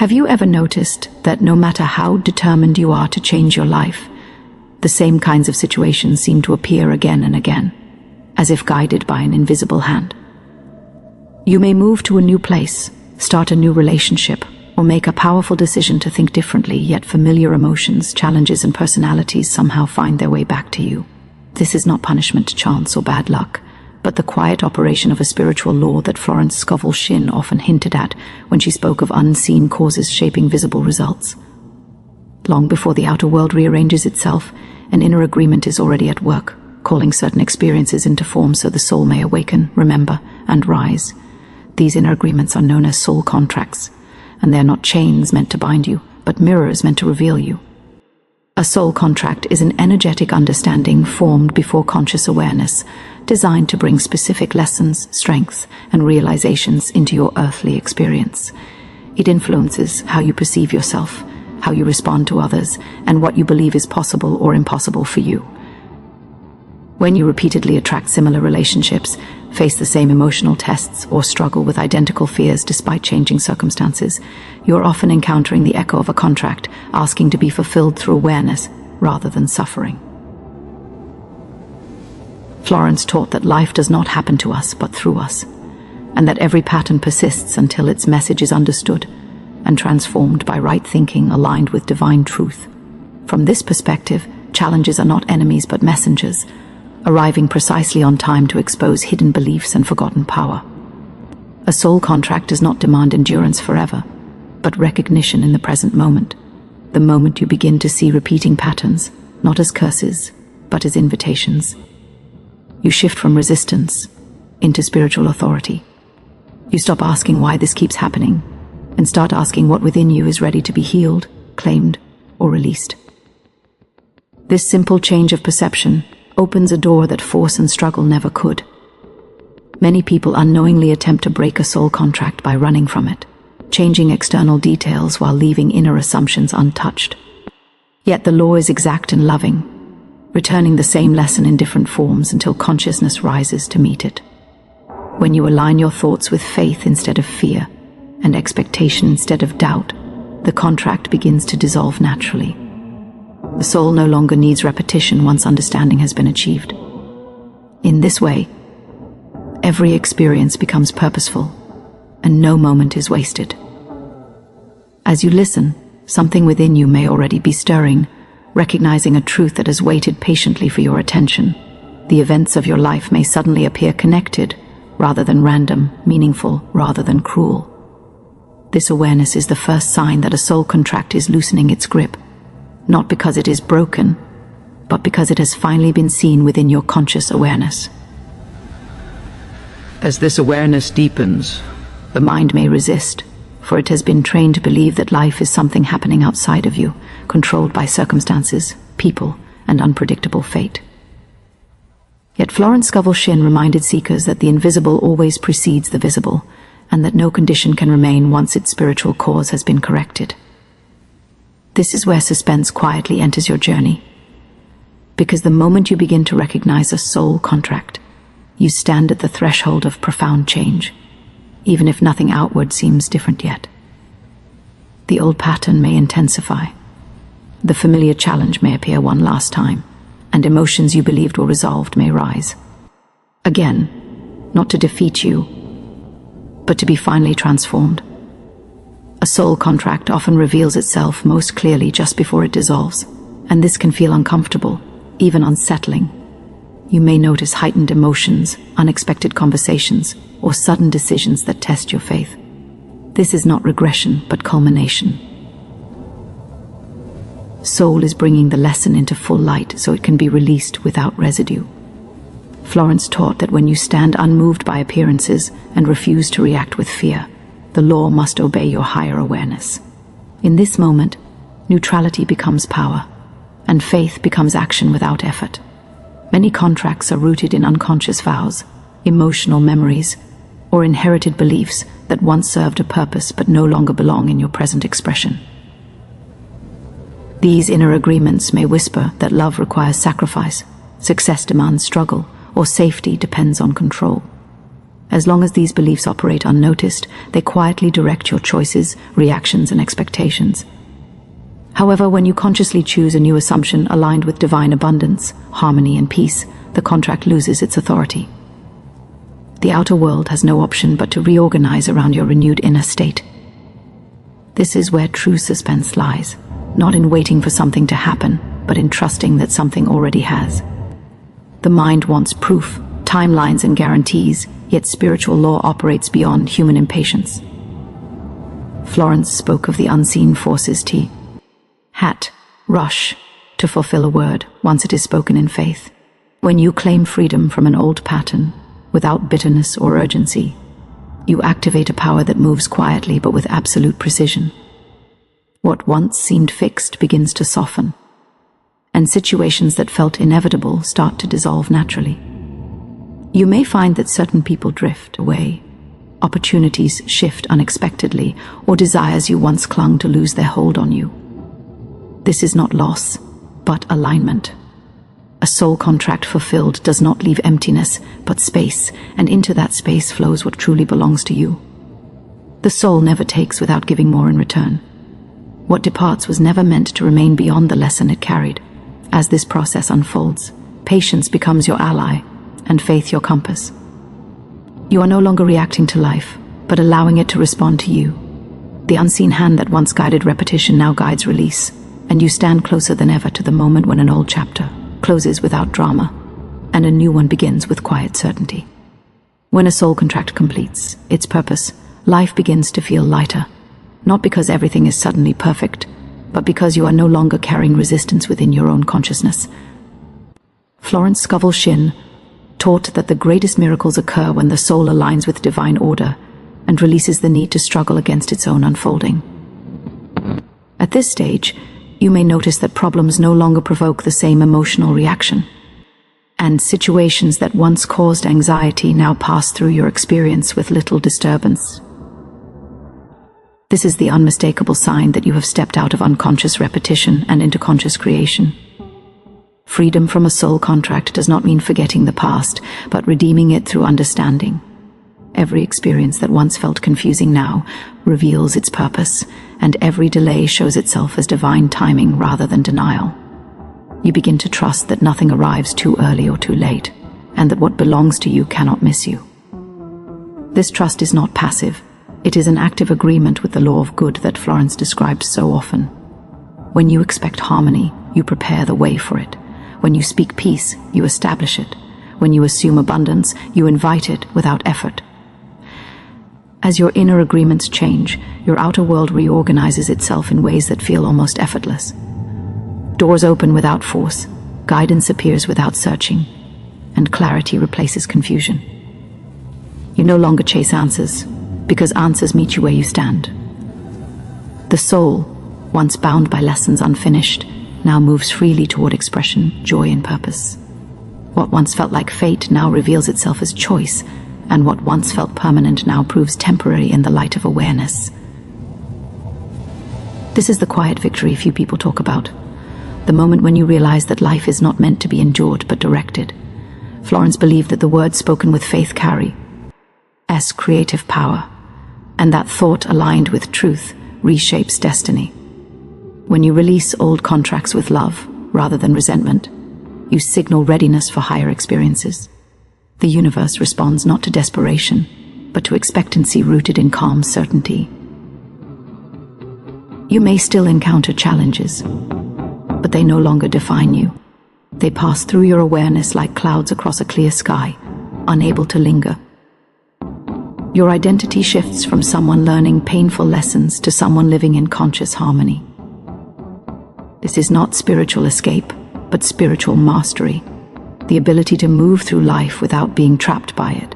Have you ever noticed that no matter how determined you are to change your life, the same kinds of situations seem to appear again and again, as if guided by an invisible hand? You may move to a new place, start a new relationship, or make a powerful decision to think differently, yet familiar emotions, challenges, and personalities somehow find their way back to you. This is not punishment, chance, or bad luck, but the quiet operation of a spiritual law that Florence Scovel Shinn often hinted at when she spoke of unseen causes shaping visible results. Long before the outer world rearranges itself, an inner agreement is already at work, calling certain experiences into form so the soul may awaken, remember, and rise. These inner agreements are known as soul contracts, and they are not chains meant to bind you, but mirrors meant to reveal you. A soul contract is an energetic understanding formed before conscious awareness, designed to bring specific lessons, strengths, and realizations into your earthly experience. It influences how you perceive yourself, how you respond to others, and what you believe is possible or impossible for you. When you repeatedly attract similar relationships, face the same emotional tests, or struggle with identical fears despite changing circumstances, you're often encountering the echo of a contract asking to be fulfilled through awareness rather than suffering. Florence taught that life does not happen to us but through us, and that every pattern persists until its message is understood and transformed by right thinking aligned with divine truth. From this perspective, challenges are not enemies but messengers, arriving precisely on time to expose hidden beliefs and forgotten power. A soul contract does not demand endurance forever, but recognition in the present moment, the moment you begin to see repeating patterns, not as curses, but as invitations. You shift from resistance into spiritual authority. You stop asking why this keeps happening, and start asking what within you is ready to be healed, claimed, or released. This simple change of perception opens a door that force and struggle never could. Many people unknowingly attempt to break a soul contract by running from it, changing external details while leaving inner assumptions untouched. Yet the law is exact and loving, returning the same lesson in different forms until consciousness rises to meet it. When you align your thoughts with faith instead of fear, and expectation instead of doubt, the contract begins to dissolve naturally. The soul no longer needs repetition once understanding has been achieved. In this way, every experience becomes purposeful, and no moment is wasted. As you listen, something within you may already be stirring, recognizing a truth that has waited patiently for your attention. The events of your life may suddenly appear connected, rather than random, meaningful, rather than cruel. This awareness is the first sign that a soul contract is loosening its grip, not because it is broken, but because it has finally been seen within your conscious awareness. As this awareness deepens, the mind may resist, for it has been trained to believe that life is something happening outside of you, controlled by circumstances, people, and unpredictable fate. Yet Florence Scovel Shinn reminded seekers that the invisible always precedes the visible, and that no condition can remain once its spiritual cause has been corrected. This is where suspense quietly enters your journey, because the moment you begin to recognize a soul contract, you stand at the threshold of profound change, even if nothing outward seems different yet. The old pattern may intensify, the familiar challenge may appear one last time, and emotions you believed were resolved may rise. Again, not to defeat you, but to be finally transformed. A soul contract often reveals itself most clearly just before it dissolves, and this can feel uncomfortable, even unsettling. You may notice heightened emotions, unexpected conversations, or sudden decisions that test your faith. This is not regression, but culmination. Soul is bringing the lesson into full light so it can be released without residue. Florence taught that when you stand unmoved by appearances and refuse to react with fear, the law must obey your higher awareness. In this moment, neutrality becomes power, and faith becomes action without effort. Many contracts are rooted in unconscious vows, emotional memories, or inherited beliefs that once served a purpose but no longer belong in your present expression. These inner agreements may whisper that love requires sacrifice, success demands struggle, or safety depends on control. As long as these beliefs operate unnoticed, they quietly direct your choices, reactions, and expectations. However, when you consciously choose a new assumption aligned with divine abundance, harmony, and peace, the contract loses its authority. The outer world has no option but to reorganize around your renewed inner state. This is where true suspense lies, not in waiting for something to happen, but in trusting that something already has. The mind wants proof, timelines, and guarantees, yet spiritual law operates beyond human impatience. Florence spoke of the unseen forces rush to fulfill a word once it is spoken in faith. When you claim freedom from an old pattern, without bitterness or urgency, you activate a power that moves quietly but with absolute precision. What once seemed fixed begins to soften, and situations that felt inevitable start to dissolve naturally. You may find that certain people drift away, opportunities shift unexpectedly, or desires you once clung to lose their hold on you. This is not loss, but alignment. A soul contract fulfilled does not leave emptiness, but space, and into that space flows what truly belongs to you. The soul never takes without giving more in return. What departs was never meant to remain beyond the lesson it carried. As this process unfolds, patience becomes your ally, and faith your compass. You are no longer reacting to life, but allowing it to respond to you. The unseen hand that once guided repetition now guides release, and you stand closer than ever to the moment when an old chapter closes without drama, and a new one begins with quiet certainty. When a soul contract completes its purpose, life begins to feel lighter, not because everything is suddenly perfect, but because you are no longer carrying resistance within your own consciousness. Florence Scovel Shinn taught that the greatest miracles occur when the soul aligns with divine order and releases the need to struggle against its own unfolding. At this stage, you may notice that problems no longer provoke the same emotional reaction, and situations that once caused anxiety now pass through your experience with little disturbance. This is the unmistakable sign that you have stepped out of unconscious repetition and into conscious creation. Freedom from a soul contract does not mean forgetting the past, but redeeming it through understanding. Every experience that once felt confusing now reveals its purpose, and every delay shows itself as divine timing rather than denial. You begin to trust that nothing arrives too early or too late, and that what belongs to you cannot miss you. This trust is not passive. It is an active agreement with the law of good that Florence describes so often. When you expect harmony, you prepare the way for it. When you speak peace, you establish it. When you assume abundance, you invite it without effort. As your inner agreements change, your outer world reorganizes itself in ways that feel almost effortless. Doors open without force, guidance appears without searching, and clarity replaces confusion. You no longer chase answers, because answers meet you where you stand. The soul, once bound by lessons unfinished, now moves freely toward expression, joy, and purpose. What once felt like fate now reveals itself as choice, and what once felt permanent now proves temporary in the light of awareness. This is the quiet victory few people talk about, the moment when you realize that life is not meant to be endured but directed. Florence believed that the words spoken with faith carry creative power, and that thought aligned with truth reshapes destiny. When you release old contracts with love rather than resentment, you signal readiness for higher experiences. The universe responds not to desperation, but to expectancy rooted in calm certainty. You may still encounter challenges, but they no longer define you. They pass through your awareness like clouds across a clear sky, unable to linger. Your identity shifts from someone learning painful lessons to someone living in conscious harmony. This is not spiritual escape, but spiritual mastery, the ability to move through life without being trapped by it.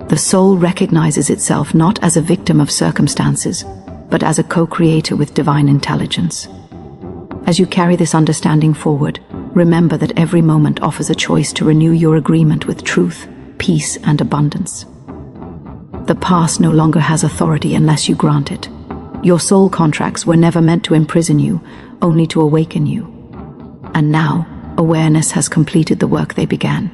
The soul recognizes itself not as a victim of circumstances, but as a co-creator with divine intelligence. As you carry this understanding forward, remember that every moment offers a choice to renew your agreement with truth, peace, and abundance. The past no longer has authority unless you grant it. Your soul contracts were never meant to imprison you, only to awaken you. And now, awareness has completed the work they began.